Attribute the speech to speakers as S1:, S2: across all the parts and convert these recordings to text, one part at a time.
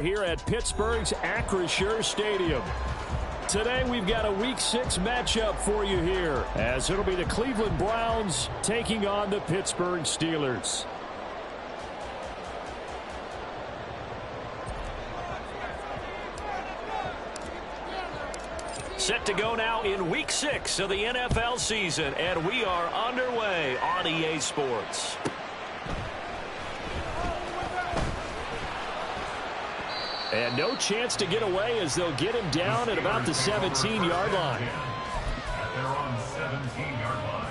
S1: Here at Pittsburgh's Acrisure Stadium. Today we've got a Week 6 matchup for you here, as it'll be the Cleveland Browns taking on the Pittsburgh Steelers. Set to go now in Week 6 of the NFL season, and we are underway on EA Sports. And no chance to get away as they'll get him down at about the 17-yard line.
S2: They're on the 17-yard line.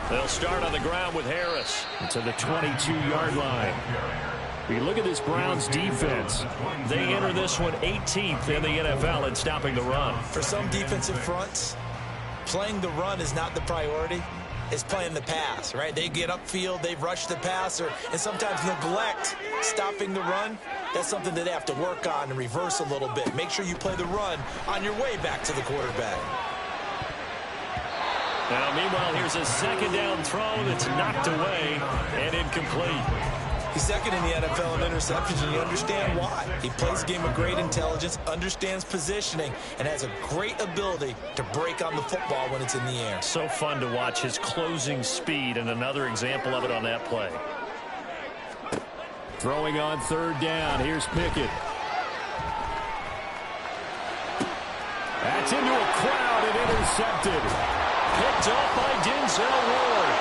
S1: They'll start on the ground with Harris to the 22-yard line. We look at this Browns defense. They enter this one 18th in the NFL in stopping the run.
S3: For some defensive fronts, playing the run is not the priority. It's playing the pass, right? They get upfield, they rush the passer, and sometimes neglect stopping the run. That's something that they have to work on and reverse a little bit. Make sure you play the run on your way back to the quarterback.
S1: Now, meanwhile, here's a second down throw that's knocked away and incomplete.
S3: He's second in the NFL in interceptions, and you understand why. He plays a game of great intelligence, understands positioning, and has a great ability to break on the football when it's in the air.
S1: So fun to watch his closing speed, and another example of it on that play. Throwing on third down. Here's Pickett. That's into a crowd and intercepted. Picked up by Denzel Ward.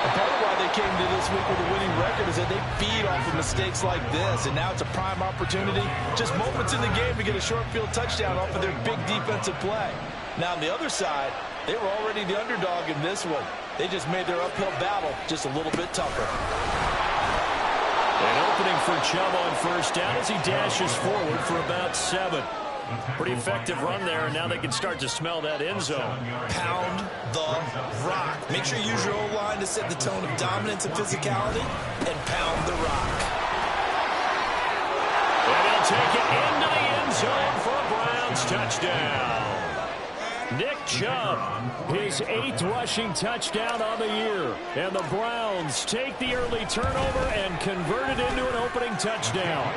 S4: And part of why they came to this week with a winning record is that they feed off of mistakes like this, and now it's a prime opportunity, just moments in the game to get a short field touchdown off of their big defensive play. Now on the other side, they were already the underdog in this one. They just made their uphill battle just a little bit tougher.
S1: An opening for Chubb on first down as he dashes forward for about 7. Pretty effective run there, and now they can start to smell that end zone.
S3: Pound the rock. Make sure you use your O-line to set the tone of dominance and physicality, and pound the rock.
S1: And he'll take it into the end zone for a Browns touchdown. Nick Chubb, his 8th rushing touchdown on the year. And the Browns take the early turnover and convert it into an opening touchdown.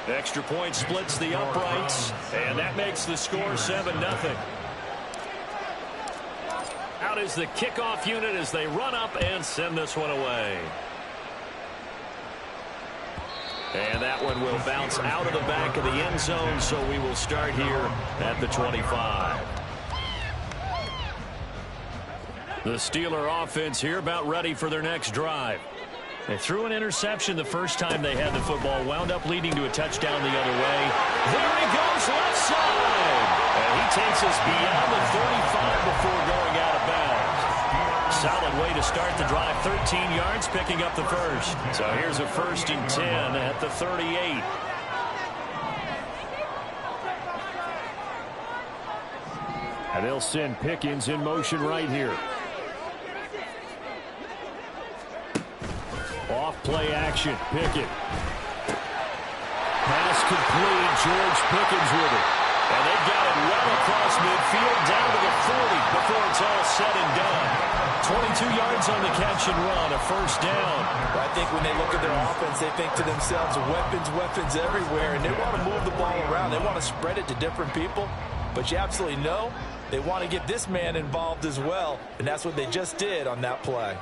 S1: Extra point splits the uprights, and that makes the score 7-0. Out is the kickoff unit as they run up and send this one away. And that one will bounce out of the back of the end zone, so we will start here at the 25. The Steeler offense here about ready for their next drive. They threw an interception the first time they had the football, wound up leading to a touchdown the other way. There he goes, left side. And he takes us beyond the 35 before going out of bounds. Solid way to start the drive, 13 yards, picking up the first. So here's a 1st and 10 at the 38. And they'll send Pickens in motion right here. Off play action, Pickett. Pass complete, George Pickens with it. And they've got it well across midfield, down to the 40 before it's all said and done. 22 yards on the catch and run, a first down.
S4: I think when they look at their offense, they think to themselves, weapons everywhere, and they want to move the ball around. They want to spread it to different people, but you absolutely know they want to get this man involved as well, and that's what they just did on that play.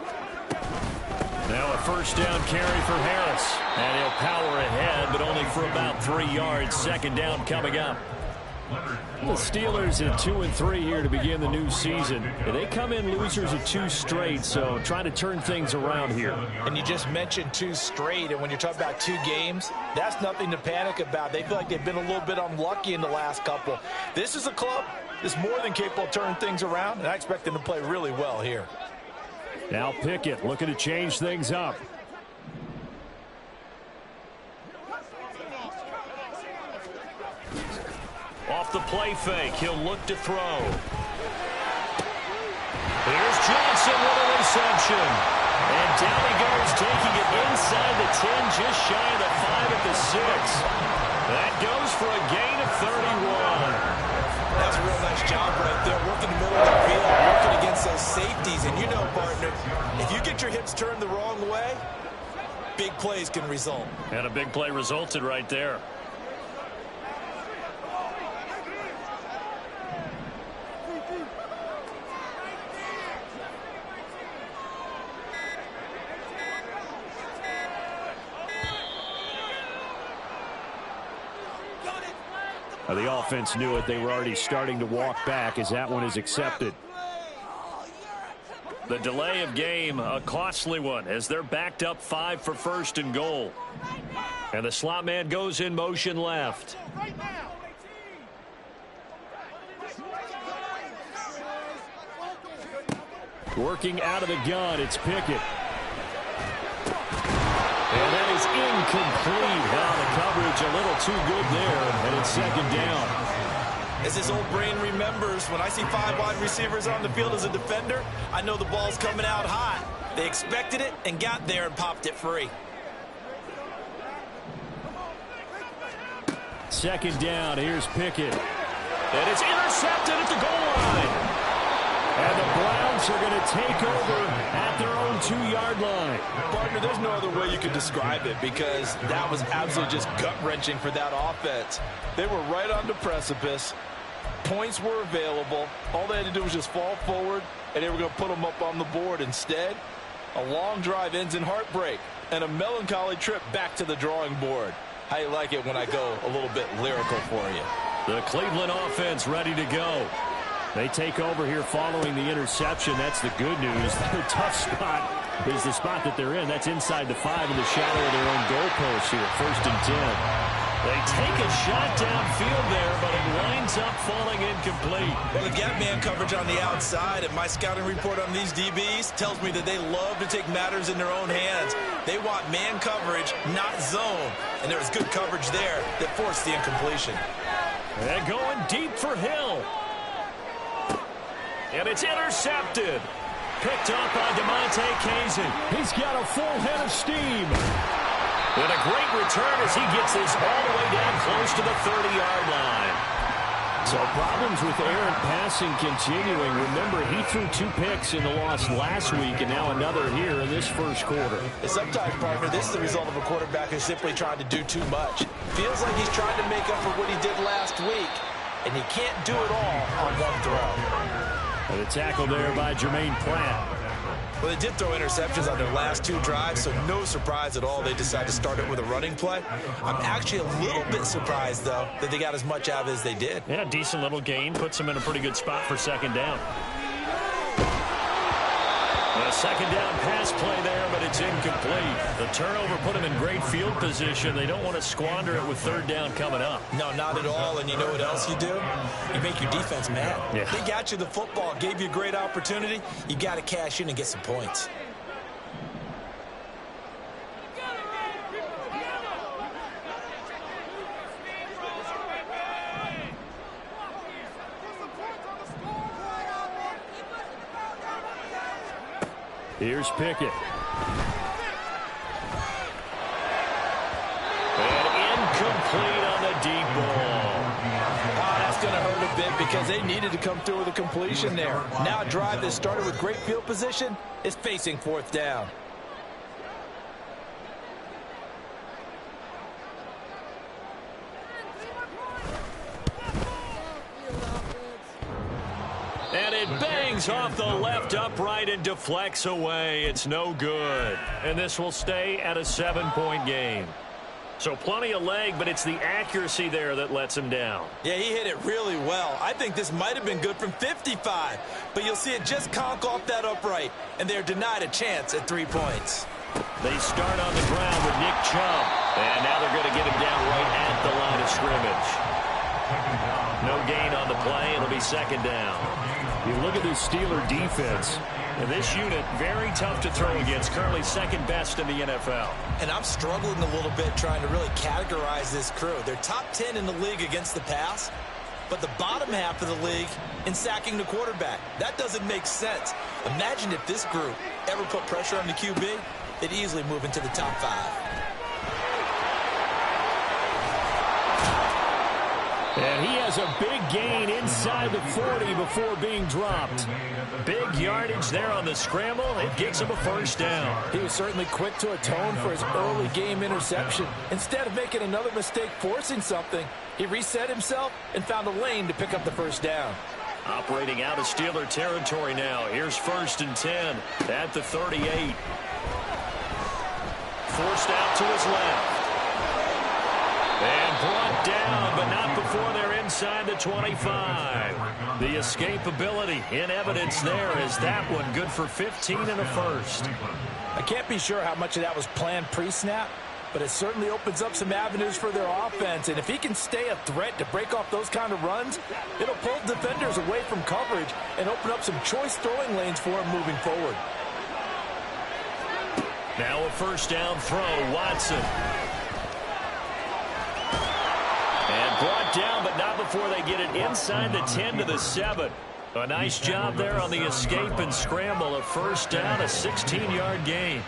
S1: Now a first down carry for Harris. And he'll power ahead, but only for about 3 yards. Second down coming up. The Steelers at 2-3 here to begin the new season. They come in losers of 2 straight, so trying to turn things around here.
S4: And you just mentioned 2 straight, and when you're talking about 2 games, that's nothing to panic about. They feel like they've been a little bit unlucky in the last couple. This is a club that's more than capable of turning things around, and I expect them to play really well here.
S1: Now Pickett looking to change things up. Off the play fake, he'll look to throw. Here's Johnson. Wilson with a reception. And down he goes, taking it inside the 10, just shy of the 5 at the 6. That goes for a gain of 31.
S3: That's a real nice job right there, working the middle of the field, working against those safeties. And you know, partner, if you get your hips turned the wrong way, big plays can result.
S1: And a big play resulted right there. The offense knew it. They were already starting to walk back as that one is accepted. The delay of game, a costly one, as they're backed up 5 for first and goal. And the slot man goes in motion left. Working out of the gun, it's Pickett. And that is incomplete. Now the coverage a little too good there, and it's second down.
S3: As his old brain remembers, when I see 5 wide receivers on the field as a defender, I know the ball's coming out hot. They expected it and got there and popped it free.
S1: Second down, here's Pickett. And it's intercepted at the goal line. And the Browns are going to take over at their own 2-yard line.
S4: Partner, there's no other way you could describe it because that was absolutely just gut-wrenching for that offense. They were right on the precipice. Points were available. All they had to do was just fall forward, and they were going to put them up on the board. Instead, a long drive ends in heartbreak and a melancholy trip back to the drawing board. How you like it when I go a little bit lyrical for you?
S1: The Cleveland offense ready to go. They take over here following the interception. That's the good news. Their tough spot is the spot that they're in. That's inside the 5 in the shadow of their own goalpost here, first and 10. They take a shot downfield there, but it winds up falling incomplete.
S3: Well, they get man coverage on the outside, and my scouting report on these DBs tells me that they love to take matters in their own hands. They want man coverage, not zone. And there was good coverage there that forced the incompletion.
S1: And going deep for Hill. And it's intercepted. Picked up by DeMonte Casey. He's got a full head of steam. And a great return as he gets this all the way down close to the 30-yard line. So problems with errant passing continuing. Remember, he threw 2 picks in the loss last week and now another here in this first quarter.
S3: And sometimes, partner, this is the result of a quarterback who's simply trying to do too much. Feels like he's trying to make up for what he did last week, and he can't do it all on one throw.
S1: And a tackle there by Jermaine Pratt.
S3: Well, they did throw interceptions on their last 2 drives, so no surprise at all they decided to start it with a running play. I'm actually a little bit surprised, though, that they got as much out of it as they did.
S1: Yeah, decent little gain. Puts them in a pretty good spot for second down. A second down pass play there, but it's incomplete. The turnover put them in great field position. They don't want to squander it with third down coming up.
S3: No, not at all. And you know what else you do? You make your defense mad.
S1: Yeah.
S3: They got you the football, gave you a great opportunity. You got to cash in and get some points.
S1: Here's Pickett. And incomplete on the deep ball.
S4: Oh, that's going to hurt a bit because they needed to come through with a completion there. Now a drive that started with great field position is facing 4th down.
S1: And it bangs off the left upright and deflects away. It's no good. And this will stay at a 7-point game. So plenty of leg, but it's the accuracy there that lets him down.
S3: Yeah, he hit it really well. I think this might have been good from 55. But you'll see it just conk off that upright. And they're denied a chance at 3 points.
S1: They start on the ground with Nick Chubb. And now they're going to get him down right at the line of scrimmage. No gain on the play. It'll be second down. You look at this Steeler defense, and this unit, very tough to throw against, currently second best in the NFL.
S3: And I'm struggling a little bit trying to really categorize this crew. They're top 10 in the league against the pass, but the bottom half of the league in sacking the quarterback. That doesn't make sense. Imagine if this group ever put pressure on the QB, they'd easily move into the top 5.
S1: And he has a big gain inside the 40 before being dropped. Big yardage there on the scramble. It gets him a first down.
S4: He was certainly quick to atone for his early game interception. Instead of making another mistake forcing something, he reset himself and found a lane to pick up the first down.
S1: Operating out of Steeler territory now. Here's 1st and 10 at the 38. Forced out to his left. And brought down, but not before they're inside the 25. The escapability in evidence there is that one good for 15 and a first.
S4: I can't be sure how much of that was planned pre-snap, but it certainly opens up some avenues for their offense. And if he can stay a threat to break off those kind of runs, it'll pull defenders away from coverage and open up some choice throwing lanes for him moving forward.
S1: Now a first down throw, Watson. And brought down, but not before they get it inside the 10 to the 7. A nice job there on the escape and scramble. A first down, a 16-yard gain.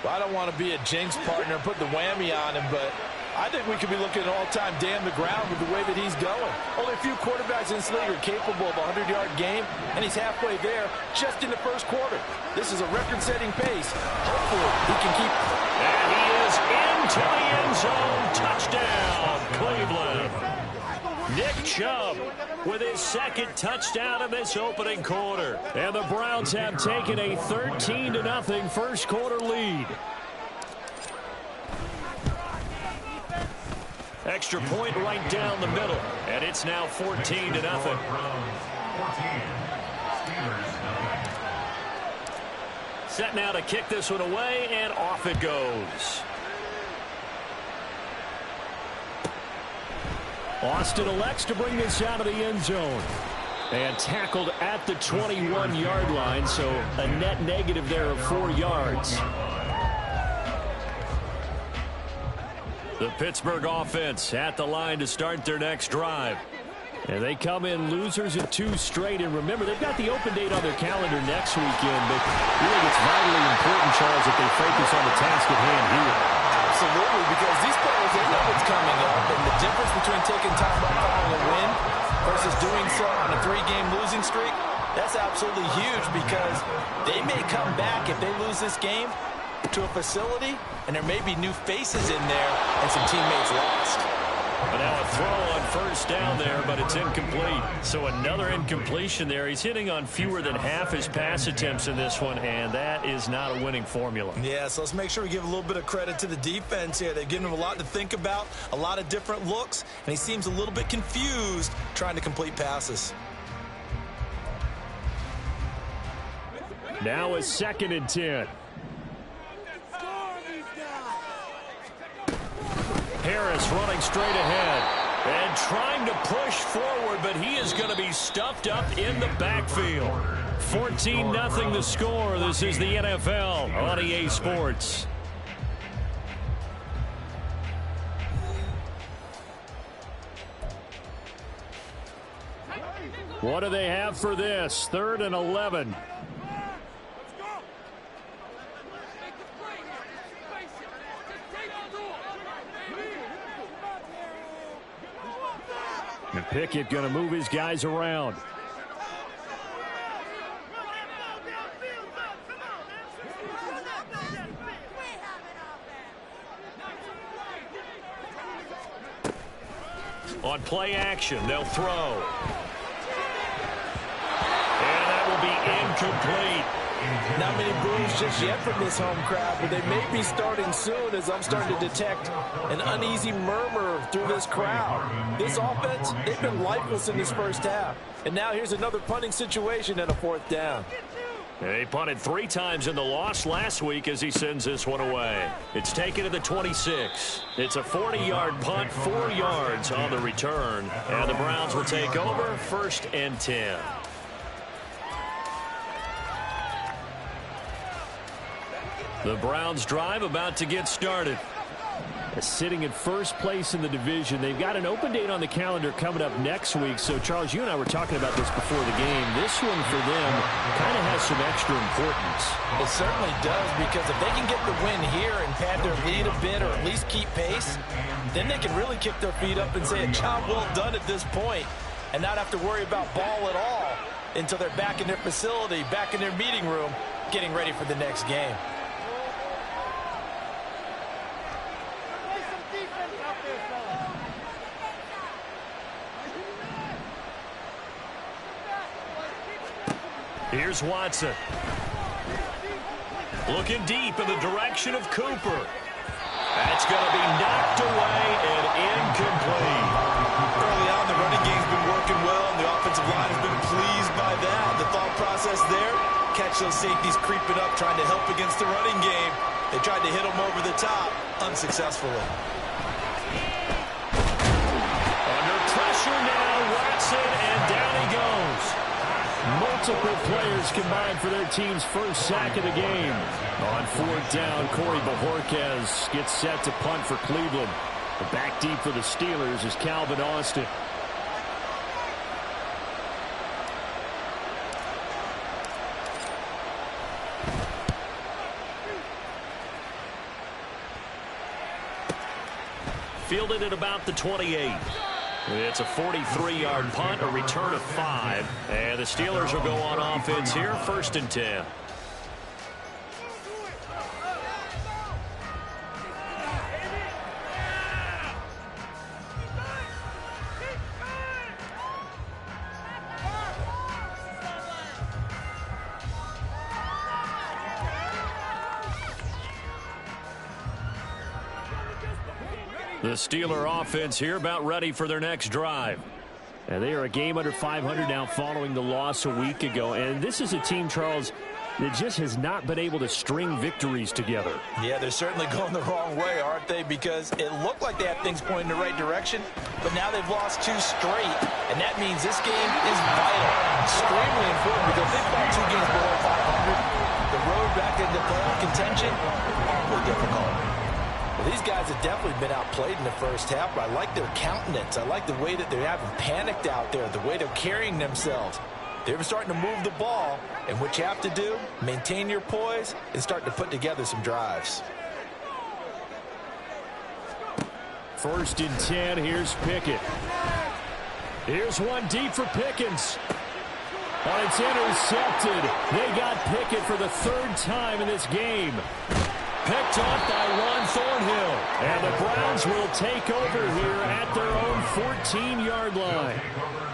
S4: Well, I don't want to be a jinx partner and put the whammy on him, but I think we could be looking at an all-time day on the ground with the way that he's going. Only a few quarterbacks in this league are capable of a 100-yard game, and he's halfway there just in the first quarter. This is a record-setting pace. Hopefully, he can keep...
S1: And he is into the end zone. Touchdown, Cleveland. Nick Chubb with his second touchdown of this opening quarter. And the Browns have taken a 13-0 first quarter lead. Extra point right down the middle, and it's now 14-0. Set now to kick this one away, and off it goes. Austin elects to bring this out of the end zone. And tackled at the 21-yard line, so a net negative there of 4 yards. The Pittsburgh offense at the line to start their next drive. And they come in losers of 2 straight. And remember, they've got the open date on their calendar next weekend. But really, it's vitally important, Charles, that they focus on the task at hand here.
S4: Absolutely, because these players, they know what's coming up. And the difference between taking time off following a win versus doing so on a 3-game losing streak, that's absolutely huge, because they may come back if they lose this game to a facility, and there may be new faces in there and some teammates lost.
S1: But now a throw on first down there, but it's incomplete. So another incompletion there. He's hitting on fewer than half his pass attempts in this one, and that is not a winning formula.
S3: Yeah, so let's make sure we give a little bit of credit to the defense here. They've given him a lot to think about, a lot of different looks, and he seems a little bit confused trying to complete passes.
S1: Now a 2nd and 10. Harris running straight ahead and trying to push forward, but he is going to be stuffed up in the backfield. 14-0 the score. This is the NFL on EA Sports. What do they have for this? 3rd and 11. And Pickett going to move his guys around. On play action, they'll throw. And that will be incomplete.
S4: Not many boos just yet from this home crowd, but they may be starting soon, as I'm starting to detect an uneasy murmur through this crowd. This offense, they've been lifeless in this first half. And now here's another punting situation and a 4th down.
S1: He punted 3 times in the loss last week as he sends this one away. It's taken to the 26. It's a 40-yard punt, 4 yards on the return. And the Browns will take over, 1st and 10. The Browns drive about to get started. Sitting in first place in the division. They've got an open date on the calendar coming up next week. So, Charles, you and I were talking about this before the game. This one for them kind of has some extra importance.
S3: It certainly does, because if they can get the win here and pad their lead a bit or at least keep pace, then they can really kick their feet up and say a job well done at this point and not have to worry about ball at all until they're back in their facility, back in their meeting room, getting ready for the next game.
S1: Here's Watson. Looking deep in the direction of Cooper. That's going to be knocked away and incomplete.
S3: Early on, the running game's been working well, and the offensive line has been pleased by that. The thought process there, catch those safeties creeping up, trying to help against the running game. They tried to hit them over the top, unsuccessfully.
S1: Under pressure now, Watson, and down he goes. Multiple players combined for their team's first sack of the game. On fourth down, Corey Bajorquez gets set to punt for Cleveland. The back deep for the Steelers is Calvin Austin. Fielded at about the 28. It's a 43-yard punt, a return of 5. And the Steelers will go on offense here, 1st and 10. The Steeler offense here about ready for their next drive. And they are a game under 500 now following the loss a week ago. And this is a team, Charles, that just has not been able to string victories together.
S3: Yeah, they're certainly going the wrong way, aren't they? Because it looked like they had things pointing in the right direction, but now they've lost 2 straight. And that means this game is vital, extremely important, because they've got 2 games below 500. The road back into playoff contention, awfully difficult. Well, these guys have definitely been outplayed in the first half, but I like their countenance. I like the way that they haven't panicked out there, the way they're carrying themselves. They're starting to move the ball, and what you have to do, maintain your poise and start to put together some drives.
S1: 1st and 10, here's Pickett. Here's one deep for Pickens. Oh, it's intercepted. They got Pickett for the 3rd time in this game. Picked off by Ron Thornhill. And the Browns will take over here at their own 14-yard line.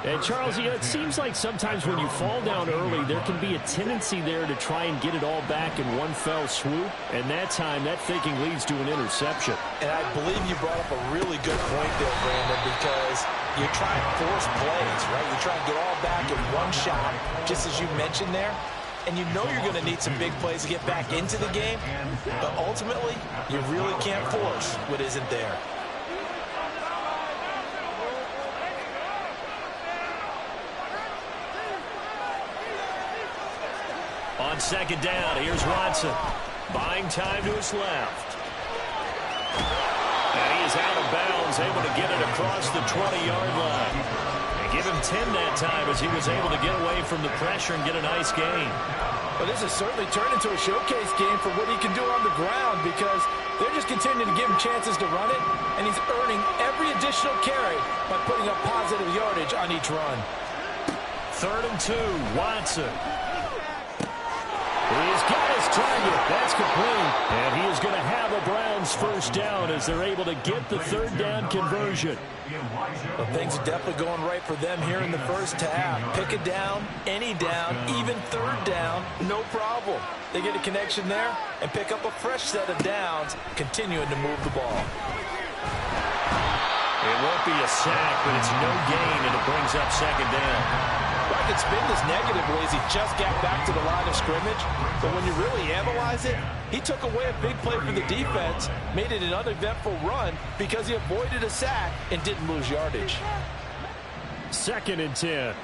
S1: And, Charles, it seems like sometimes when you fall down early, there can be a tendency there to try and get it all back in one fell swoop. And that time, that thinking leads to an interception.
S3: And I believe you brought up a really good point there, Brandon, because you try and force plays, right? You try and get all back in one shot, just as you mentioned there. And you know you're going to need some big plays to get back into the game. But ultimately, you really can't force what isn't there.
S1: On 2nd down, here's Watson. Buying time to his left. And he is out of bounds, able to get it across the 20-yard line. Give him 10 that time as he was able to get away from the pressure and get a nice gain.
S3: Well, this has certainly turned into a showcase game for what he can do on the ground, because they're just continuing to give him chances to run it, and he's earning every additional carry by putting up positive yardage on each run.
S1: 3rd and 2, Watson. He's got his target. That's complete. And he is going to have a Browns 1st down as they're able to get the 3rd down conversion.
S3: Well, things are definitely going right for them here in the first half. Pick a down, any down, even 3rd down, no problem. They get a connection there and pick up a fresh set of downs, continuing to move the ball.
S1: It won't be a sack, but it's no gain, and it brings up 2nd down.
S3: I could spin this negatively as he just got back to the line of scrimmage, but when you really analyze it, he took away a big play for the defense, made it an uneventful run because he avoided a sack and didn't lose yardage.
S1: 2nd and 10.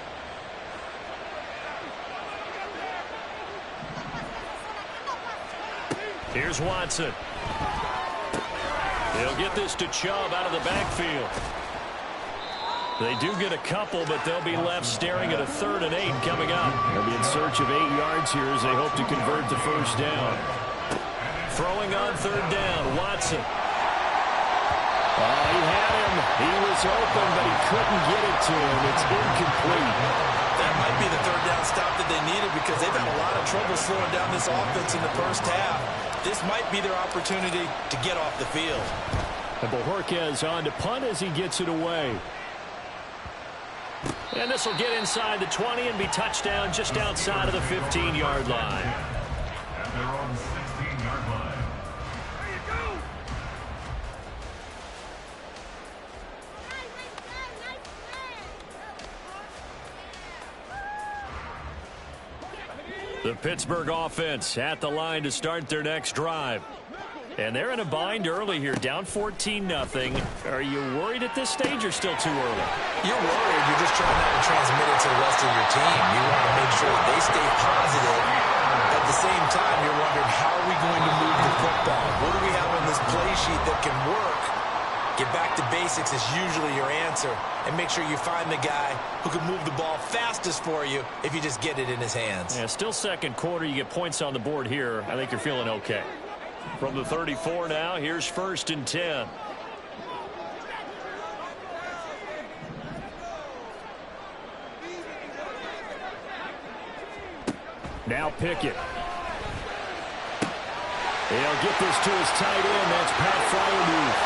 S1: Here's Watson. They'll get this to Chubb out of the backfield. They do get a couple, but they'll be left staring at a 3rd and 8 coming up. They'll be in search of 8 yards here as they hope to convert the first down. Throwing on 3rd down, Watson. He had him. He was open, but he couldn't get it to him. It's incomplete.
S3: That might be the 3rd down stop that they needed because they've had a lot of trouble slowing down this offense in the first half. This might be their opportunity to get off the field.
S1: And Bojorquez on to punt as he gets it away. And this will get inside the 20 and be touchdown just outside of the 15-yard line.
S2: And they're on the 16-yard line.
S1: The Pittsburgh offense at the line to start their next drive. And they're in a bind early here, down 14-0. Are you worried at this stage or still too early?
S3: You're worried. You're just trying not to transmit it to the rest of your team. You want to make sure that they stay positive. At the same time, you're wondering, how are we going to move the football? What do we have on this play sheet that can work? Get back to basics is usually your answer. And make sure you find the guy who can move the ball fastest for you if you just get it in his hands.
S1: Yeah, still second quarter. You get points on the board here. I think you're feeling okay. From the 34 now, here's 1st and 10. Now Pickett. He'll get this to his tight end. That's Pat Fryermuth.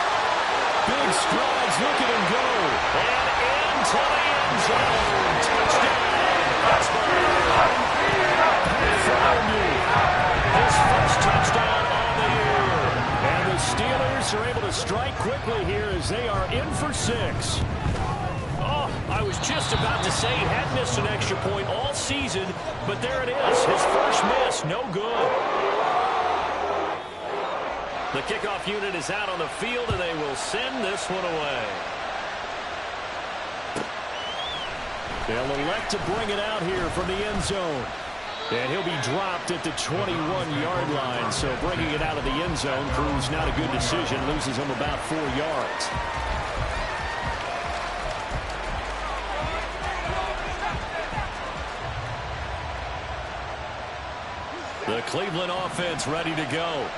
S1: Big strides. Look at him go. And into the end zone. Touchdown. Pittsburgh. Pat Fryermuth. His first touchdown on the year. And the Steelers are able to strike quickly here as they are in for 6. Oh, I was just about to say he had missed an extra point all season, but there it is. His first miss, no good. The kickoff unit is out on the field, and they will send this one away. They'll elect to bring it out here from the end zone. And he'll be dropped at the 21-yard line, so bringing it out of the end zone proves not a good decision, loses him about 4 yards. The Cleveland offense ready to go.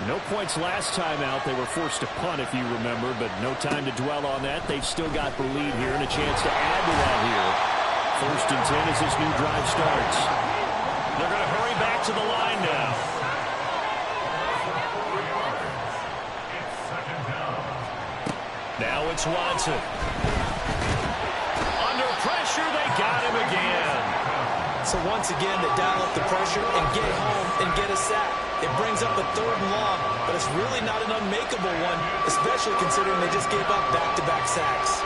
S1: No points last time out. They were forced to punt, if you remember, but no time to dwell on that. They've still got the lead here and a chance to add to that here. 1st and 10 as this new drive starts. They're going to hurry back to the line now. Now it's Watson. Under pressure, they got him again.
S3: So once again, they dial up the pressure and get home and get a sack. It brings up a 3rd and long, but it's really not an unmakeable one, especially considering they just gave up back-to-back sacks.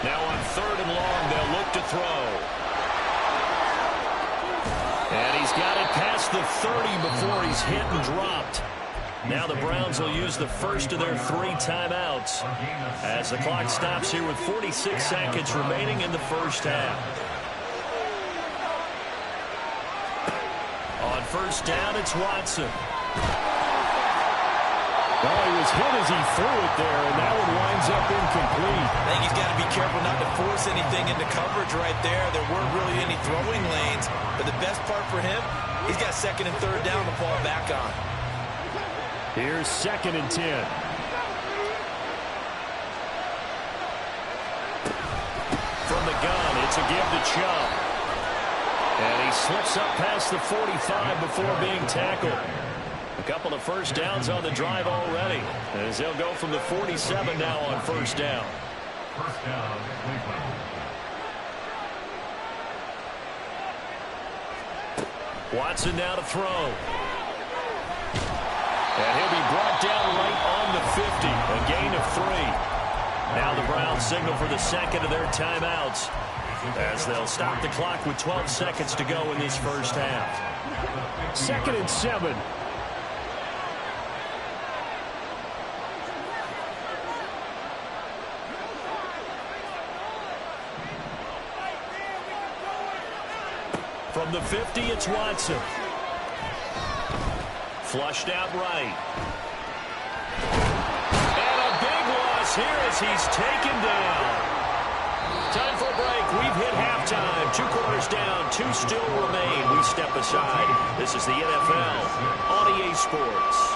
S1: Now on 3rd and long, they'll look to throw. And he's got it past the 30 before he's hit and dropped. Now the Browns will use the first of their 3 timeouts as the clock stops here with 46 seconds remaining in the first half. On 1st down, it's Watson. Well, he was hit as he threw it there, and that one winds up incomplete.
S3: I think he's got to be careful not to force anything into coverage right there. There weren't really any throwing lanes, but the best part for him, he's got 2nd and 3rd down to fall back on.
S1: Here's 2nd and 10. From the gun, it's a give to Chubb. And he slips up past the 45 before being tackled. A couple of first downs on the drive already, as they'll go from the 47 now on 1st down.
S2: First down, Cleveland.
S1: Watson now to throw. And he'll be brought down right on the 50, a gain of 3. Now the Browns signal for the 2nd of their timeouts, as they'll stop the clock with 12 seconds to go in this first half. 2nd and 7. From the 50, it's Watson. Flushed out right. And a big loss here as he's taken down. Time for a break. We've hit halftime. 2 quarters down. 2 still remain. We step aside. This is the NFL on EA Sports.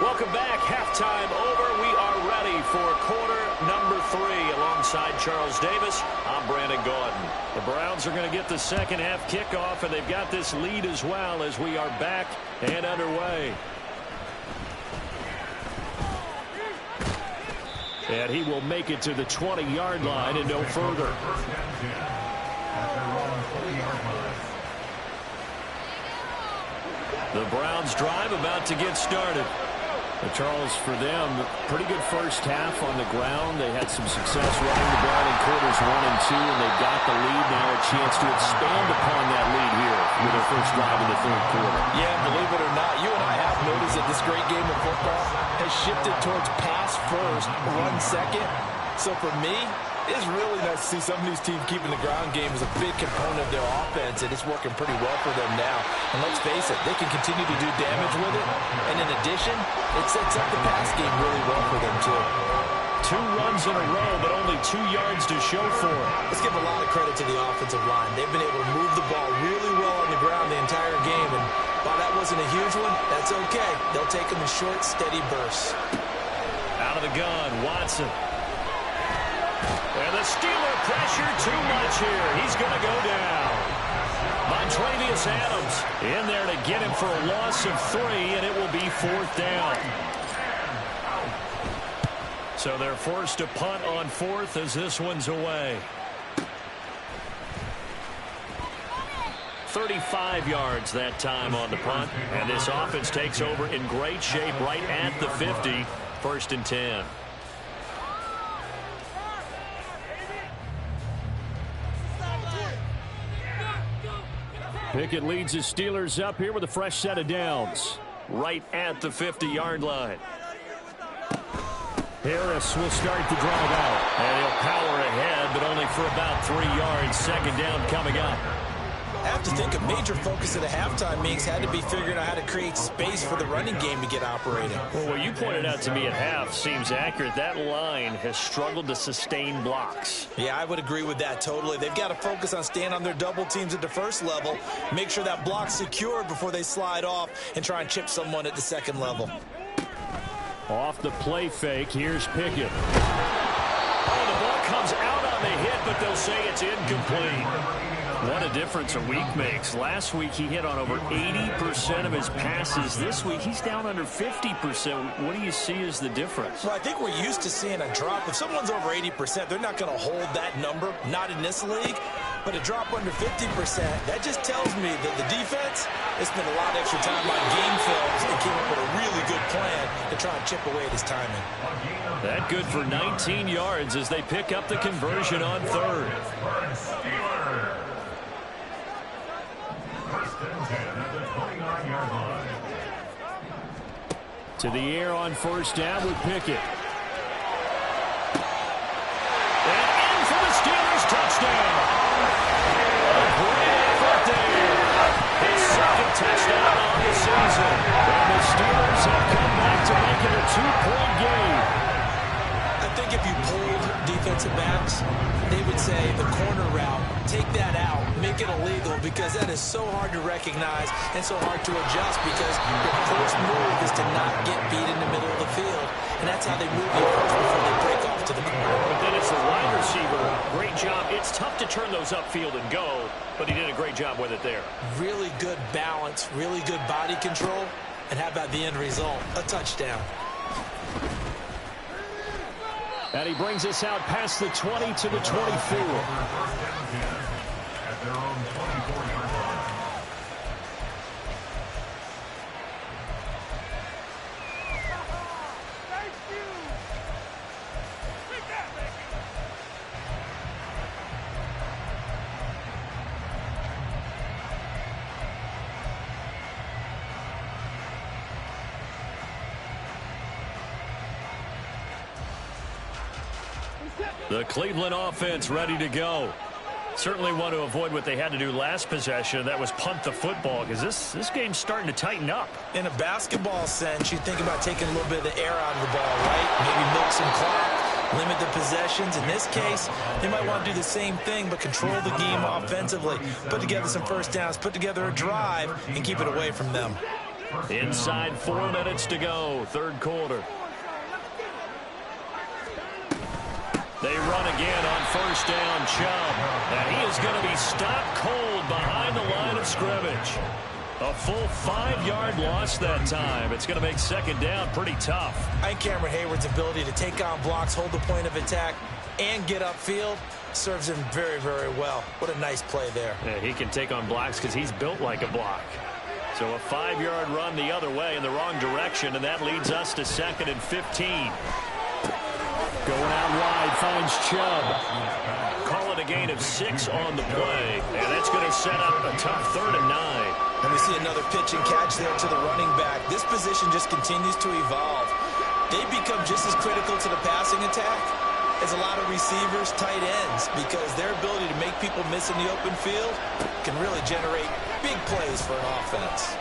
S1: Welcome back. Halftime over. We are ready for quarter number 3. Alongside Charles Davis, I'm Brandon Gaudin. The Browns are going to get the second half kickoff, and they've got this lead as well as we are back and underway. And he will make it to the 20-yard line and no further. The Browns drive about to get started. Charles, for them, pretty good first half on the ground. They had some success running the ball in quarters 1 and 2, and they've got the lead now, a chance to expand upon that lead here with their first drive in the third quarter. Yeah, believe it or not, you and I have noticed that this great game of football has shifted towards pass first, run second. So for me, it's really nice to see some of these teams keeping the ground game as a big component of their offense, and it's working pretty well for them now. And let's face it, they can continue to do damage with it. And in addition, it sets up the pass game really well for them, too. 2 runs in a row, but only 2 yards to show for it. Let's give a lot of credit to the offensive line. They've been able to move the ball really well on the ground the entire game. And while that wasn't a huge one, that's okay. They'll take them in short, steady bursts. Out of the gun, Watson. And the Steeler pressure too much here. He's going to go down. Montravius Adams in there to get him for a loss of 3, and it will be 4th down. So they're forced to punt on 4th as this one's away. 35 yards that time on the punt, and this offense takes over in great shape right at the 50. 1st and 10. Pickett leads his Steelers up here with a fresh set of downs. Right at the 50-yard line. Harris will start the drive out. And he'll power ahead, but only for about 3 yards. 2nd down coming up. I have to think a major focus of the halftime meetings had to be figuring out how to create space for the running game to get operating. Well, what you pointed out to me at half seems accurate. That line has struggled to sustain blocks. Yeah, I would agree with that totally. They've got to focus on staying on their double teams at the first level, make sure that block's secure before they slide off and try and chip someone at the second level. Off the play fake, here's Pickett. Oh, the ball comes out on the hit, but they'll say it's incomplete. What a difference a week makes. Last week he hit on over 80% of his passes. This week he's down under 50%. What do you see as the difference? Well, I think we're used to seeing a drop. If someone's over 80%, they're not going to hold that number, not in this league. But a drop under 50%, that just tells me that the defense has spent a lot of extra time on game films and came up with a really good plan to try and chip away at his timing. That good for 19 yards as they pick up the conversion on 3rd. To the air on 1st down with Pickett. And in for the Steelers touchdown. A great effort there. His 2nd touchdown on the season. And the Steelers have come back to make it a 2-point game. I think if you pulled defensive backs, they would say the corner route, take that out, make it illegal, because that is so hard to recognize and so hard to adjust, because your first move is to not get beat in the middle of the field. And that's how they move you first before they break off to the corner. But then it's the wide receiver. Great job. It's tough to turn those upfield and go, but he did a great job with it there. Really good balance, really good body control. And how about the end result? A touchdown. And he brings us out past the 20 to the 24. At their own 24-yard line. The Cleveland offense ready to go. Certainly want to avoid what they had to do last possession. That was punt the football, because this game's starting to tighten up.
S3: In a basketball sense, you think about taking a little bit of the air out of the ball, right? Maybe milk some clock, limit the possessions. In this case, they might want to do the same thing, but control the game offensively. Put together some first downs, put together a drive, and keep it away from them.
S1: Inside 4 minutes to go, third quarter. They run again on first down, Chubb. And he is going to be stopped cold behind the line of scrimmage. A full 5-yard loss that time. It's going to make second down pretty tough.
S3: I think Cameron Hayward's ability to take on blocks, hold the point of attack, and get upfield serves him very, very well. What a nice play there.
S1: Yeah, he can take on blocks because he's built like a block. So a 5-yard run the other way in the wrong direction, and that leads us to 2nd and 15. Going out wide, finds Chubb. Call it a gain of 6 on the play, and that's going to set up a tough 3rd and 9.
S3: And we see another pitch and catch there to the running back. This position just continues to evolve. They become just as critical to the passing attack as a lot of receivers, tight ends, because their ability to make people miss in the open field can really generate big plays for an offense.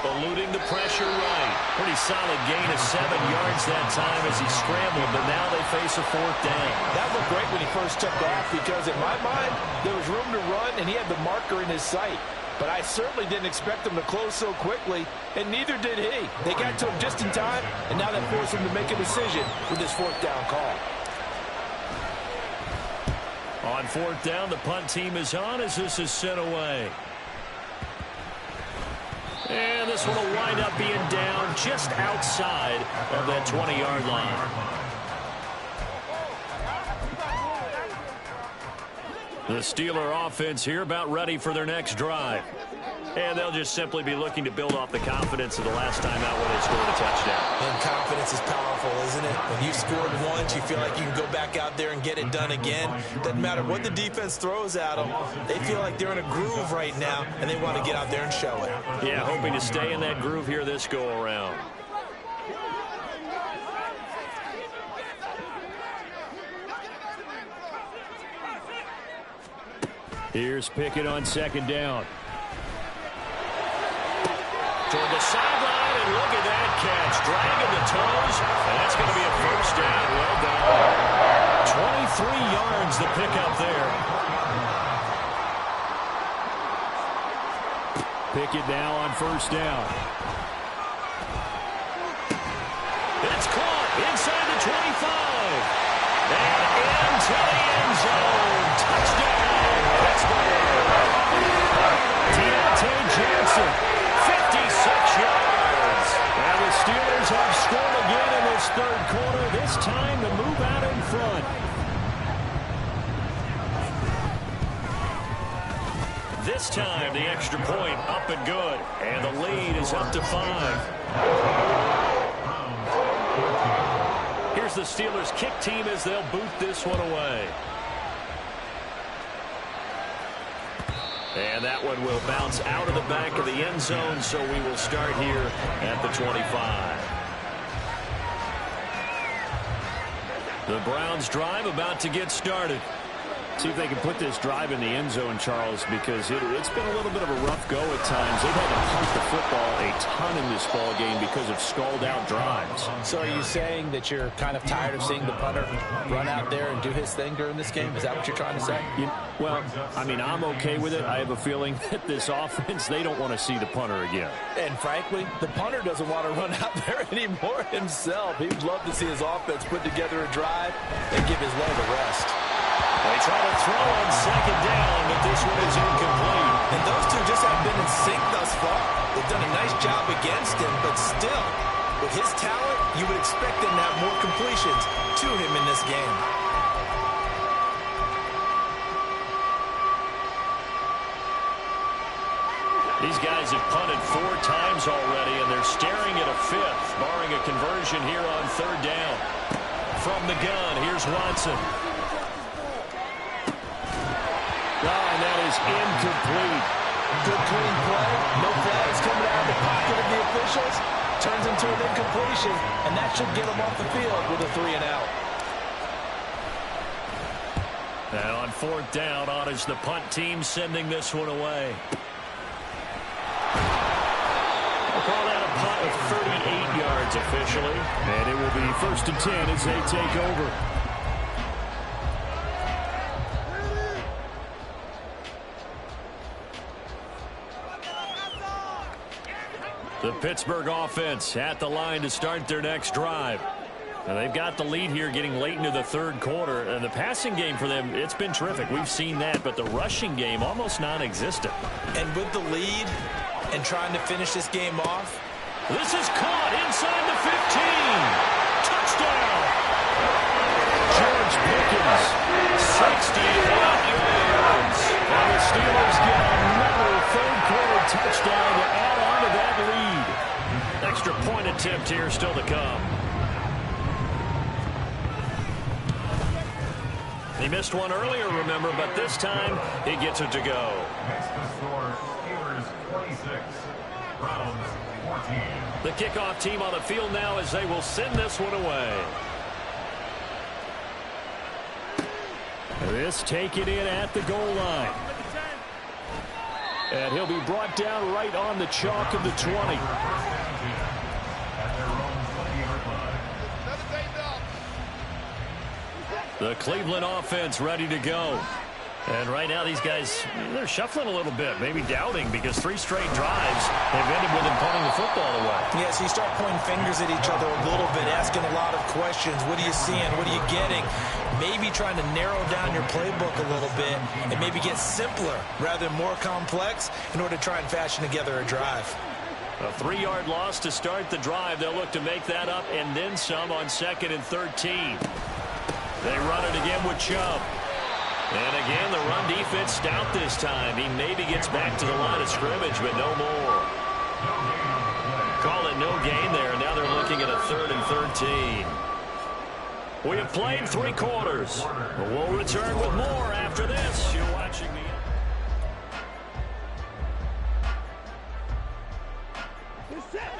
S1: Eluding the pressure right. Pretty solid gain of 7 yards that time as he scrambled, but now they face a 4th down.
S4: That looked great when he first took off, because in my mind, there was room to run, and he had the marker in his sight. But I certainly didn't expect him to close so quickly, and neither did he. They got to him just in time, and now they force him to make a decision with this 4th down call.
S1: On 4th down, the punt team is on as this is sent away. And this one will wind up being down just outside of that 20-yard line. The Steeler offense here about ready for their next drive. And they'll just simply be looking to build off the confidence of the last time out when they scored a touchdown.
S3: And confidence is powerful, isn't it? When you've scored once, you feel like you can go back out there and get it done again. Doesn't matter what the defense throws at them. They feel like they're in a groove right now, and they want to get out there and show it.
S1: Yeah, hoping to stay in that groove here this go-around. Here's Pickett on 2nd down. Toward the sideline, and look at that catch. Dragging the toes, and that's going to be a first down. Well done. 23 yards the pickup there. Pickett now on first down. It's caught inside the 25. And into the end zone. Touchdown, Pittsburgh. Deontay Johnson. 56 yards. And the Steelers have scored again in this third quarter. This time to move out in front. This time the extra point up and good. And the lead is up to 5. Here's the Steelers kick team as they'll boot this one away. And that one will bounce out of the back of the end zone, so we will start here at the 25. The Browns drive about to get started. See if they can put this drive in the end zone, Charles, because it's been a little bit of a rough go at times. They've had to punt the football a ton in this ball game because of stalled-out drives.
S4: So are you saying that you're kind of tired of seeing the punter run out there and do his thing during this game? Is that what you're trying to say?
S1: Well, I mean, I'm okay with it. I have a feeling that this offense, they don't want to see the punter again.
S4: And frankly, the punter doesn't want to run out there anymore himself. He would love to see his offense put together a drive and give his leg a rest.
S1: They try to throw on 2nd down, but this one is incomplete.
S3: And those two just haven't been in sync thus far. They've done a nice job against him, but still, with his talent, you would expect them to have more completions to him in this game.
S1: These guys have punted 4 times already, and they're staring at a 5th, barring a conversion here on 3rd down. From the gun, here's Watson. And that is incomplete.
S4: Good clean play. No flags coming out of the pocket of the officials. Turns into an incompletion, and that should get them off the field with a 3 and out.
S1: And on fourth down, on is the punt team sending this one away. We'll call that a punt of 38 yards officially.
S5: And it will be 1st and 10 as they take over.
S1: The Pittsburgh offense at the line to start their next drive. And they've got the lead here getting late into the third quarter. And the passing game for them, it's been terrific. We've seen that. But the rushing game, almost non-existent.
S3: And with the lead and trying to finish this game off.
S1: This is caught inside the 15. Touchdown. George Pickens, 68 yards. And the Steelers get another third-quarter touchdown to add on to that lead. Extra point attempt here still to come. He missed one earlier, remember, but this time he gets it to go.
S2: Makes the score Steelers 26, Browns 14.
S1: The kickoff team on the field now as they will send this one away.
S5: This taken in at the goal line. And he'll be brought down right on the chalk of the 20.
S2: At their own 20-yard line.
S1: The Cleveland offense ready to go. And right now these guys, they're shuffling a little bit, maybe doubting, because 3 straight drives have ended with them punting the football away.
S3: Yeah, so you start pointing fingers at each other a little bit, asking a lot of questions. What are you seeing? What are you getting? Maybe trying to narrow down your playbook a little bit and maybe get simpler rather than more complex in order to try and fashion together a drive.
S1: A 3-yard loss to start the drive. They'll look to make that up and then some on 2nd and 13. They run it again with Chubb. And again, the run defense stout this time. He maybe gets back to the line of scrimmage, but no more. Call it no gain there. Now they're looking at a 3rd and 13. We have played 3 quarters. We'll return with more after this. You're watching the...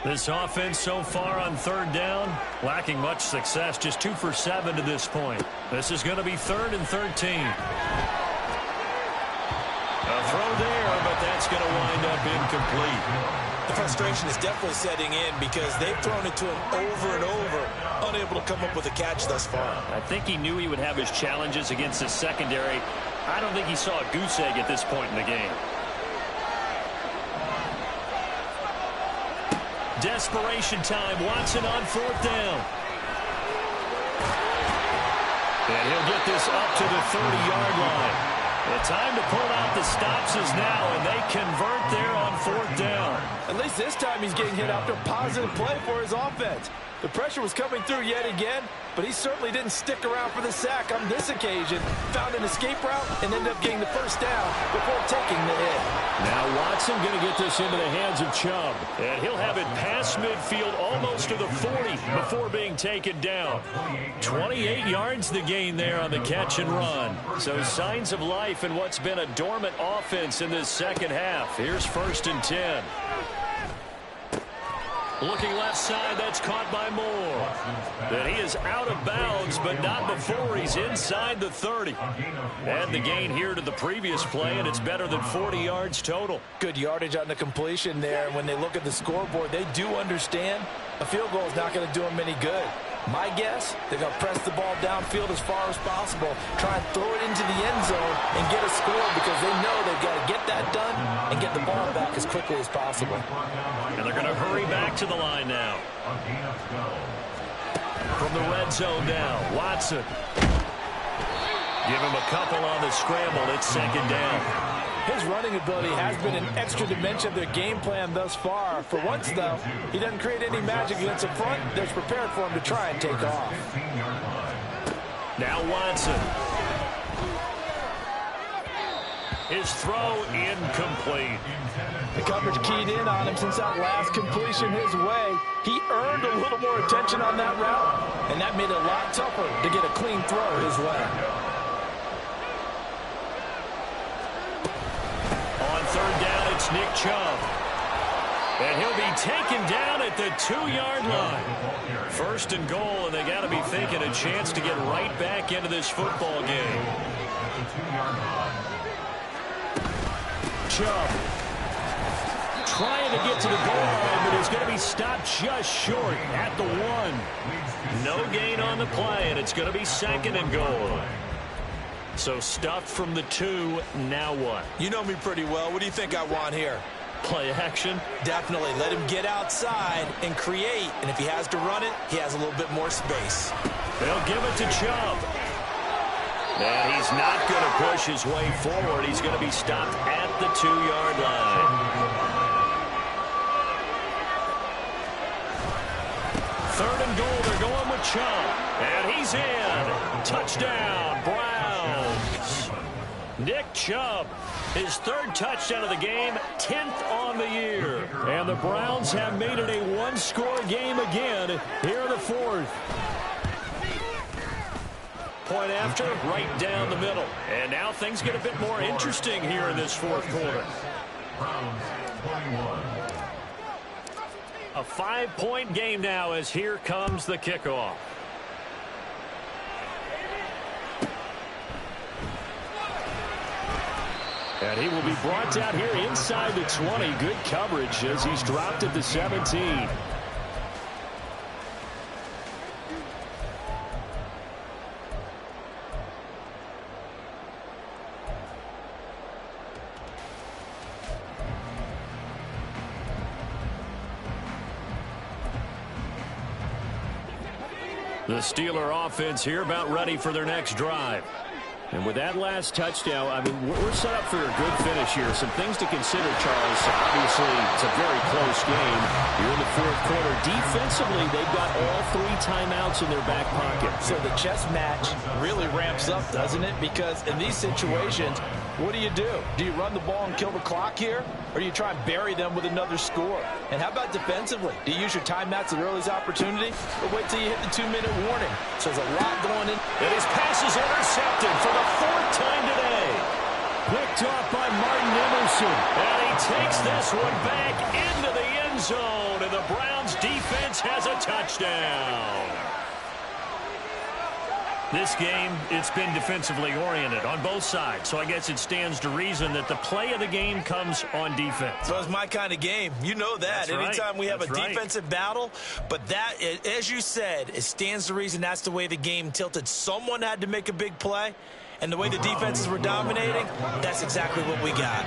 S1: This offense so far on 3rd down, lacking much success, just 2 for 7 to this point. This is going to be 3rd and 13. A throw there, but that's going to wind up incomplete.
S3: The frustration is definitely setting in because they've thrown it to him over and over, unable to come up with a catch thus far.
S1: I think he knew he would have his challenges against his secondary. I don't think he saw a goose egg at this point in the game. Desperation time. Watson on 4th down. And he'll get this up to the 30-yard line. The time to pull out the stops is now, and they convert there on 4th down.
S4: At least this time he's getting hit after a positive play for his offense. The pressure was coming through yet again, but he certainly didn't stick around for the sack on this occasion. Found an escape route and ended up getting the 1st down before taking the hit.
S1: Now Watson going to get this into the hands of Chubb. And he'll have it past midfield almost to the 40 before being taken down. 28 yards the gain there on the catch and run. So signs of life in what's been a dormant offense in this second half. Here's 1st and 10. Looking left side, that's caught by Moore. And he is out of bounds, but not before he's inside the 30. And the gain here to the previous play, and it's better than 40 yards total.
S4: Good yardage on the completion there. And when they look at the scoreboard, they do understand a field goal is not going to do them any good. My guess, they're going to press the ball downfield as far as possible, try and throw it into the end zone and get a score because they know they've got to get that done and get the ball back as quickly as possible.
S1: And they're going to hurry back to the line now. From the red zone now, Watson. Give him a couple on the scramble. It's 2nd down.
S4: His running ability has been an extra dimension of their game plan thus far. For once, though, he doesn't create any magic against the front that's prepared for him to try and take off.
S1: Now Watson. His throw incomplete.
S4: The coverage keyed in on him since that last completion his way. He earned a little more attention on that route, and that made it a lot tougher to get a clean throw his way.
S1: On 3rd down, it's Nick Chubb. And he'll be taken down at the 2-yard line. 1st and goal, and they got to be thinking a chance to get right back into this football game.
S2: at the 2-yard line.
S5: Chubb trying to get to the goal line, but he's going to be stopped just short at the 1.
S1: No gain on the play, and it's going to be 2nd and goal. So stuffed from the 2, now what?
S3: You know me pretty well. What do you think I want here?
S1: Play action?
S3: Definitely. Let him get outside and create. And if he has to run it, he has a little bit more space.
S1: They'll give it to Chubb. And he's not going to push his way forward. He's going to be stopped at the 2-yard line. 3rd and goal. They're going with Chubb. And he's in. Touchdown, Browns. Nick Chubb, his 3rd touchdown of the game, 10th on the year.
S5: And the Browns have made it a 1-score game again here in the 4th.
S1: Point after, right down the middle. And now things get a bit more interesting here in this 4th quarter.
S2: Browns 21.
S1: A 5-point game now as here comes the kickoff.
S5: And he will be brought down here inside the 20. Good coverage as he's dropped at the 17.
S1: The Steeler offense here about ready for their next drive.
S5: And with that last touchdown, I mean, we're set up for a good finish here. Some things to consider, Charles. Obviously, it's a very close game. You're in the 4th quarter. Defensively, they've got all 3 timeouts in their back pocket.
S4: So the chess match really ramps up, doesn't it? Because in these situations, what do? Do you run the ball and kill the clock here? Or do you try and bury them with another score? And how about defensively? Do you use your timeouts at earliest opportunity? Or wait till you hit the 2-minute warning? So there's a lot going in.
S1: And his pass is intercepted for the 4th time today.
S5: Picked off by Martin Emerson.
S1: And he takes this one back into the end zone. And the Browns defense has a touchdown. This game, it's been defensively oriented on both sides. So I guess it stands to reason that the play of the game comes on defense.
S3: So it's my kind of game. You know that.
S1: That's right.
S3: Anytime we have
S1: That's
S3: a
S1: right.
S3: defensive battle. But that, as you said, it stands to reason that's the way the game tilted. Someone had to make a big play. And the way the defenses were dominating, that's exactly what we got.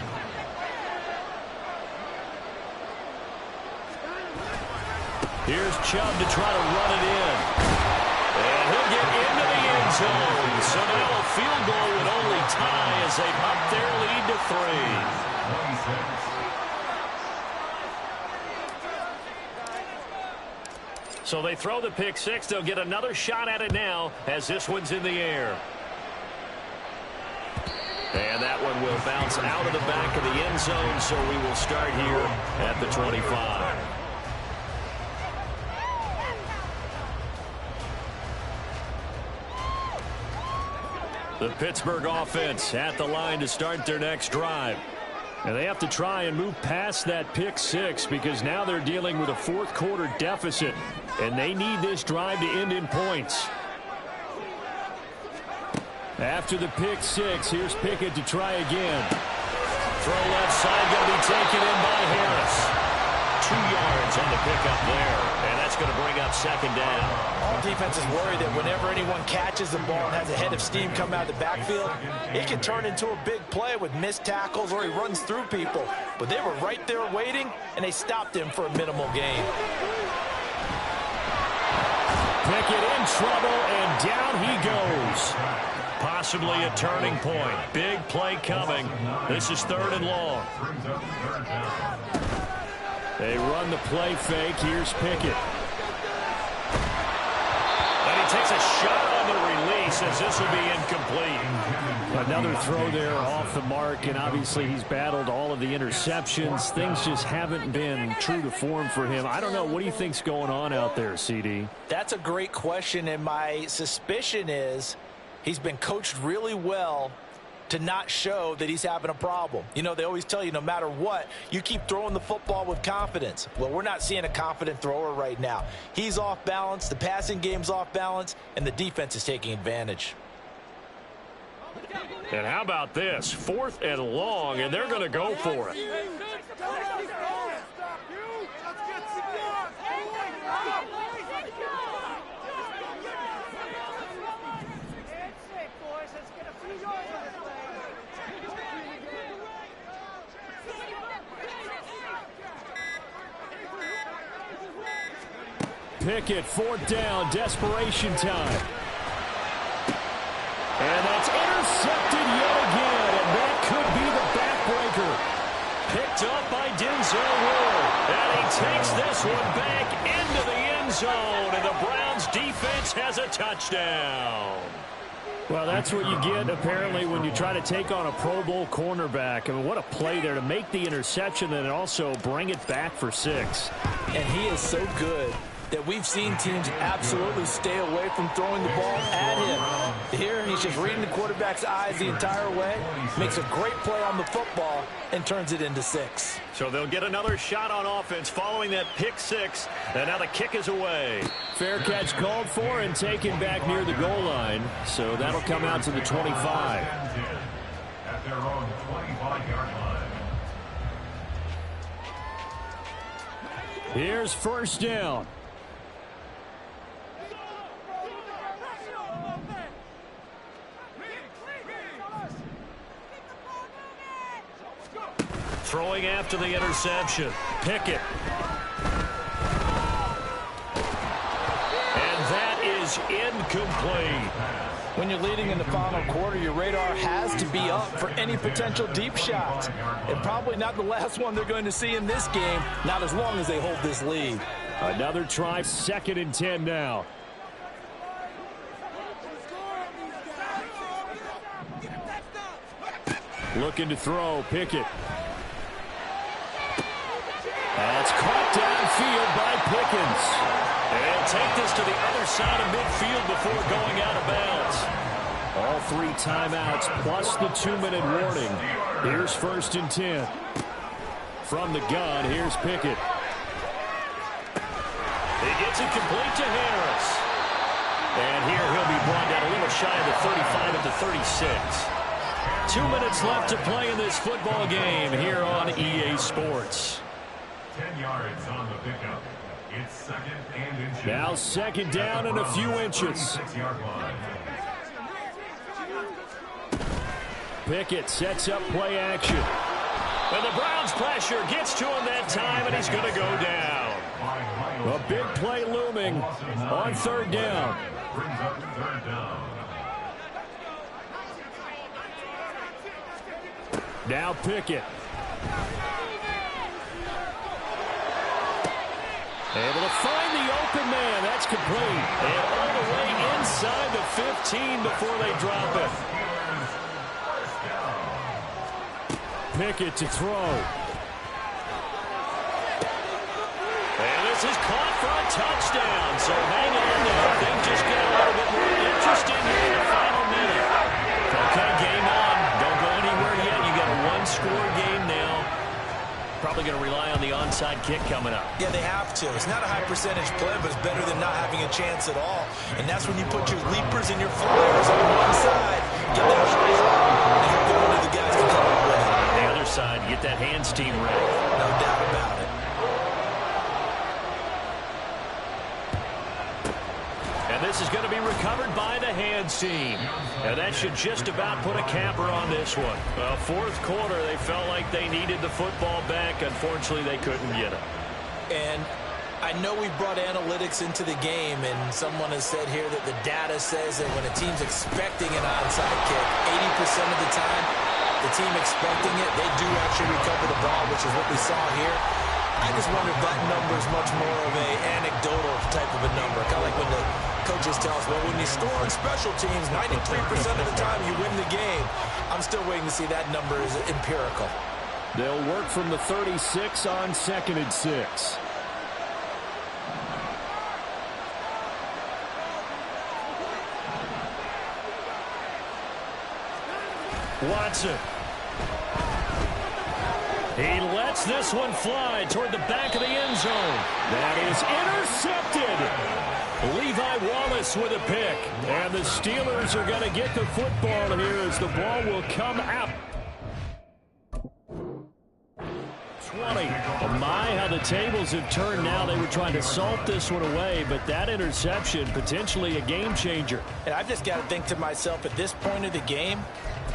S1: Here's Chubb to try to run it in. And he'll get into the end zone. So now a field goal would only tie as they up their lead to 3. So they throw the pick 6. They'll get another shot at it now as this one's in the air. And that one will bounce out of the back of the end zone. So we will start here at the 25. The Pittsburgh offense at the line to start their next drive.
S5: And they have to try and move past that pick 6 because now they're dealing with a 4th quarter deficit. And they need this drive to end in points. After the pick 6, here's Pickett to try again.
S1: Throw left side, going to be taken in by Harris. 2 yards on the pickup there, and that's going to bring up 2nd down.
S3: All defenses worry that whenever anyone catches the ball and has a head of steam come out of the backfield, it can turn into a big play with missed tackles or he runs through people. But they were right there waiting, and they stopped him for a minimal gain.
S5: Pickett in trouble, and down he goes.
S1: Possibly a turning point. Big play coming. This is 3rd and long.
S5: They run the play fake. Here's Pickett.
S1: And he takes a shot on the release as this will be incomplete.
S5: Another throw there off the mark, and obviously he's battled all of the interceptions. Things just haven't been true to form for him. I don't know. What do you think's going on out there, CD?
S3: That's a great question, and my suspicion is he's been coached really well to not show that he's having a problem. You know, they always tell you no matter what, you keep throwing the football with confidence. Well, we're not seeing a confident thrower right now. He's off balance, the passing game's off balance, and the defense is taking advantage.
S1: And how about this? 4th and long, and they're going to go for it.
S5: Pickett, 4th down, desperation time. And that's intercepted yet again, and that could be the backbreaker.
S1: Picked up by Denzel Ward, and he takes this one back into the end zone, and the Browns defense has a touchdown.
S5: Well, that's what you get, apparently, when you try to take on a Pro Bowl cornerback. I mean, what a play there to make the interception and also bring it back for 6.
S4: And he is so good that we've seen teams absolutely stay away from throwing the ball at him. Here, he's just reading the quarterback's eyes the entire way, makes a great play on the football, and turns it into 6.
S1: So they'll get another shot on offense following that pick 6, and now the kick is away.
S5: Fair catch called for and taken back near the goal line, so that'll come out to the 25.
S2: At their own 25-yard line.
S5: Here's 1st down.
S1: Throwing after the interception. Pickett. And that is incomplete.
S4: When you're leading in the final quarter, your radar has to be up for any potential deep shots. And probably not the last one they're going to see in this game, not as long as they hold this lead.
S5: Another try, 2nd and 10 now. Looking to throw, Pickett. That's caught downfield by Pickens.
S1: And take this to the other side of midfield before going out of bounds.
S5: All 3 timeouts plus the 2-minute warning. Here's 1st and 10. From the gun, here's Pickett.
S1: He gets it complete to Harris. And here he'll be brought down a little shy of the 35 at the 36. 2 minutes left to play in this football game here on EA Sports.
S2: 10 yards on the pickup. It's 2nd and inches.
S5: Now 2nd down and a few inches.
S2: 6-yard line.
S5: Pickett sets up play action.
S1: And the Browns pressure gets to him that time, and he's going to go down.
S5: A big play looming on 3rd down.
S2: Brings up 3rd down.
S5: Now Pickett. Able to find the open man. That's complete.
S1: And all the way inside the 15 before they drop it.
S5: Pickett to throw.
S1: And this is caught for a touchdown. So hang on there. Things just get a little bit more interesting here in the final minute. Okay, game on. Don't go anywhere yet. You got a 1-score game now. Probably going to rely on the onside kick coming up.
S3: Yeah, they have to. It's not a high percentage play, but it's better than not having a chance at all. And that's when you put your leapers and your flyers on one side, get that high and hope that one of the guys can come up with it.
S1: The other side, get that hands team ready.
S3: No doubt about it.
S1: And this is going to be recovered by the hands team. And that should just about put a capper on this one. Well, 4th quarter, they felt like they needed the football back. Unfortunately, they couldn't get it.
S3: And I know we brought analytics into the game, and someone has said here that the data says that when a team's expecting an onside kick, 80% of the time, the team expecting it, they do actually recover the ball, which is what we saw here. I just wonder if that number is much more of an anecdotal type of a number. Kind of like when the coaches tell us, well, when you score on special teams, 93% of the time you win the game. I'm still waiting to see that number is empirical.
S5: They'll work from the 36 on 2nd and 6.
S1: Watson. He lets this one fly toward the back of the end zone.
S5: That is intercepted. Levi Wallace with a pick. And the Steelers are going to get the football here as the ball will come out. 20. Oh my, how the tables have turned now. They were trying to salt this one away, but that interception, potentially a game changer.
S3: And I've just got to think to myself, at this point of the game,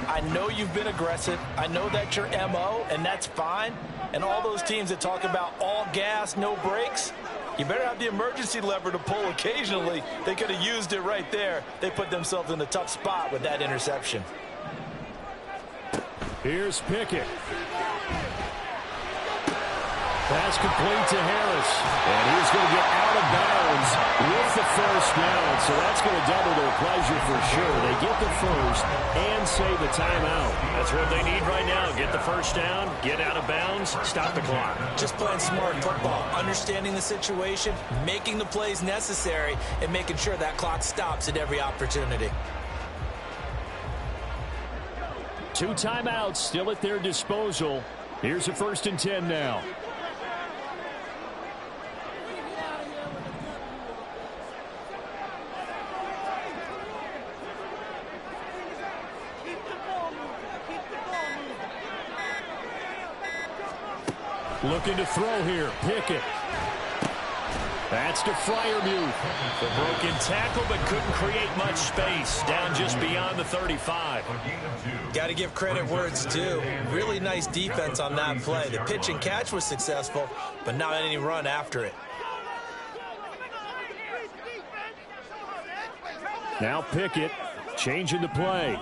S3: I know you've been aggressive. I know that's your MO, and that's fine. And all those teams that talk about all gas, no brakes, you better have the emergency lever to pull occasionally. They could have used it right there. They put themselves in a tough spot with that interception.
S5: Here's Pickett. Pass complete to Harris. And he's going to get out of bounds with the first down. So that's going to double their pleasure for sure. They get the first and save the timeout.
S1: That's what they need right now. Get the first down, get out of bounds, stop the clock.
S3: Just playing smart football, understanding the situation, making the plays necessary, and making sure that clock stops at every opportunity.
S5: 2 timeouts still at their disposal. Here's a 1st and 10 now. Looking to throw here. Pickett. That's to Freiermuth.
S1: The broken tackle, but couldn't create much space. Down just beyond the 35.
S3: Got to give credit where it's due. Really nice defense on that play. The pitch and catch was successful, but not any run after it.
S5: Now Pickett changing the play.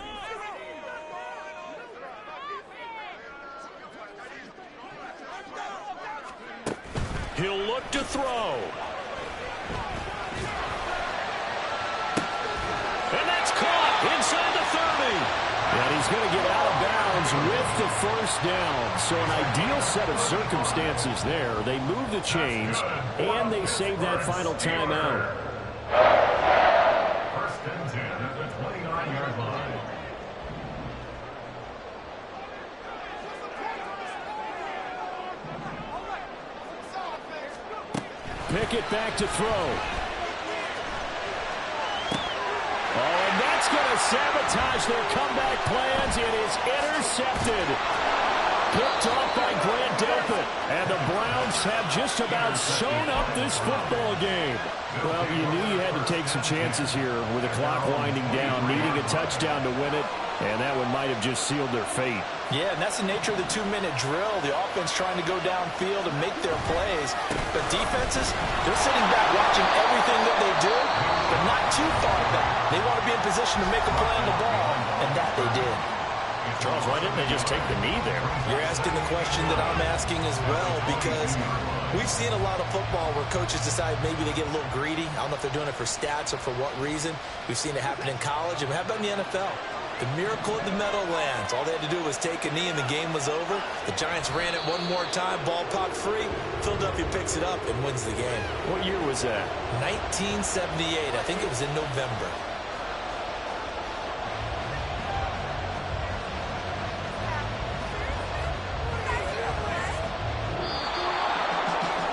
S1: He'll look to throw. And that's caught inside the 30.
S5: And he's going to get out of bounds with the first down. So an ideal set of circumstances there. They move the chains, and they save that final timeout.
S2: 1st and 10 at the 29-yard line.
S5: Pickett back to throw. Oh, and that's going to sabotage their comeback plans. It is intercepted. Picked off by Grant Delpit. And the Browns have just about sewn up this football game. Well, you knew you had to take some chances here with the clock winding down, needing a touchdown to win it. And that one might have just sealed their fate.
S3: Yeah, and that's the nature of the 2-minute drill. The offense trying to go downfield and make their plays. But defenses, they're sitting back watching everything that they do, but not too far back. They want to be in position to make a play on the ball, and that they did.
S1: Charles, why didn't they just take the knee there?
S3: You're asking the question that I'm asking as well, because we've seen a lot of football where coaches decide maybe they get a little greedy. I don't know if they're doing it for stats or for what reason. We've seen it happen in college, and how about in the NFL? The miracle of the Meadowlands. All they had to do was take a knee and the game was over. The Giants ran it one more time. Ball popped free. Philadelphia picks it up and wins the game.
S5: What year was that?
S3: 1978. I think it was in November.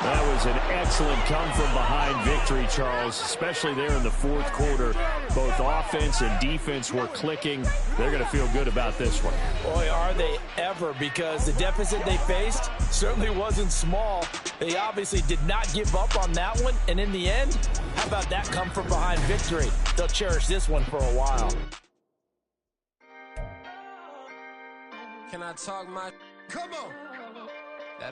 S5: That was an excellent come-from-behind victory, Charles, especially there in the 4th quarter. Both offense and defense were clicking. They're going to feel good about this one.
S3: Boy, are they ever, because the deficit they faced certainly wasn't small. They obviously did not give up on that one, and in the end, how about that come-from-behind victory? They'll cherish this one for a while.
S6: Can I talk my... Come on!